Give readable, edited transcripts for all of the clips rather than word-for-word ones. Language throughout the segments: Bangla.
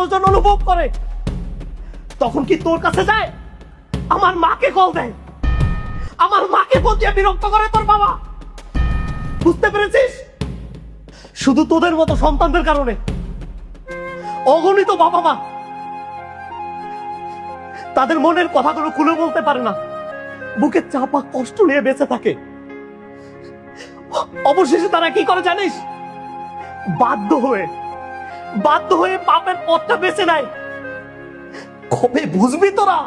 প্রয়োজন অনুভব করে তখন কি তোর কাছে যায়? আমার মাকে কল দেয়, আমার মাকে ফোন দিয়ে বিরক্ত করে তোর বাবা। বুঝতে পেরেছিস? শুধু তোদের মতো সন্তানদের কারণে অগণিত বাবা মা তাদের মনের কথাগুলো খুলে বলতে পারে না, বুকে চাপা কষ্ট নিয়ে বেঁচে থাকে। অবশেষে তারা কি করে জানিস? বাধ্য হয়ে পাপের পথটা বেছে নেয়। কবে বুঝবি তোরা?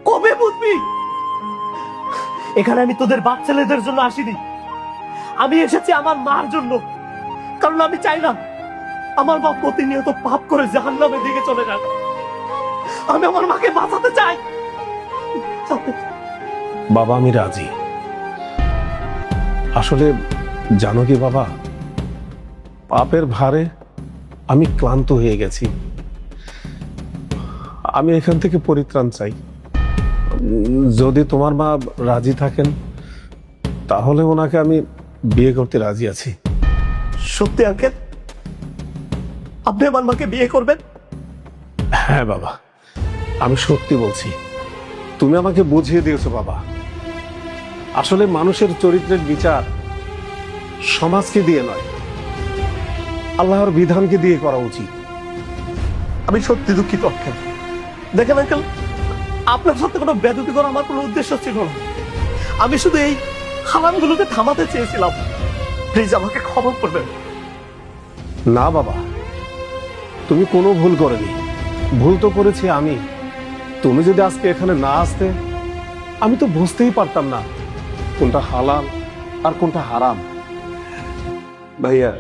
কবে বুঝবি? এখানে আমি তোদের বাচ্চাদের জন্য আসিনি, আমি এসেছি আমার মার জন্য। কারণ আমি চাই না আমার মা প্রতিনিয়ত পাপ করে জাহান্নামের দিকে চলে যাক। আমি আমার মাকে বাঁচাতে চাই। বাবা আমি রাজি। আসলে জানো কি বাবা, পাপের ভারে আমি ক্লান্ত হয়ে গেছি। আমি এখান থেকে পরিত্রাণ চাই। যদি তোমার মা রাজি থাকেন তাহলে ওনাকে আমি বিয়ে করতে রাজি আছি। সত্যি আঙ্কেল, আপনি আমার মাকে বিয়ে করবেন? হ্যাঁ বাবা, আমি সত্যি বলছি। তুমি আমাকে বুঝিয়ে দিয়েছো বাবা। আসলে মানুষের চরিত্রের বিচার সমাজকে দিয়ে নয়, আল্লাহর বিধানকে দিয়ে করা উচিত। আমি সত্যি দুঃখিত আঙ্কেল। দেখেন আঙ্কেল, আপনার সাথে কোনো বেদবি করা আমার কোনো উদ্দেশ্য ছিল না। আমি শুধু এই হারামগুলোকে থামাতে চেয়েছিলাম। প্লিজ আমাকে ক্ষমা করবেন। না বাবা, তুমি কোনো ভুল করনি। ভুল তো করেছি আমি। তুমি যদি আজকে এখানে না আসতে আমি তো বুঝতেই পারতাম না কোনটা হালাল আর কোনটা হারাম। ভাইয়া,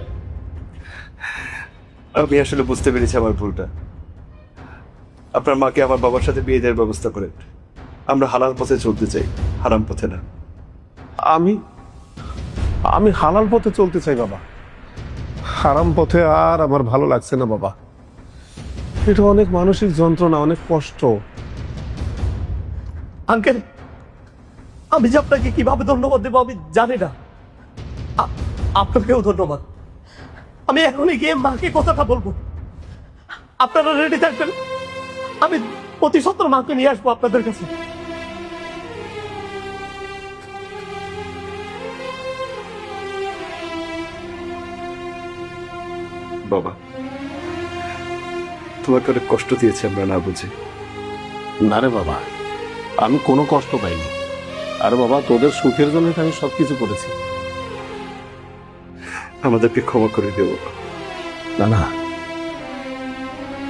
আমি আসলে বুঝতে পেরেছি আমার ভুলটা। আপনার মাকে আমার বাবার সাথে বিয়ে দেওয়ার ব্যবস্থা করেন। আমরা হালাল পথে চলতে চাই, হারাম পথে না। আমি আমি হালাল পথে চলতে চাই বাবা। হারাম পথে আর আমার ভালো লাগছে না বাবা। এটা অনেক মানসিক যন্ত্রণা, অনেক কষ্ট। আঙ্কেল, আমি যে আপনাকে কিভাবে ধন্যবাদ দেবো আমি জানি না। আপনাকেও ধন্যবাদ। আমি এখনই গিয়ে মাকে কথাটা বলবো। আপনারা রেডি থাকবেন, আমি অতি সত্বর মাকে নিয়ে আসবো আপনাদের কাছে। বাবা, তোমাকে অনেক কষ্ট দিয়েছি আমরা না বুঝে। না রে বাবা, আমি কোনো কষ্ট পাইনি। আরে বাবা, তোদের সুখের জন্য আমি সবকিছু করেছি। আমাদেরকে ক্ষমা করে দেবো। না না,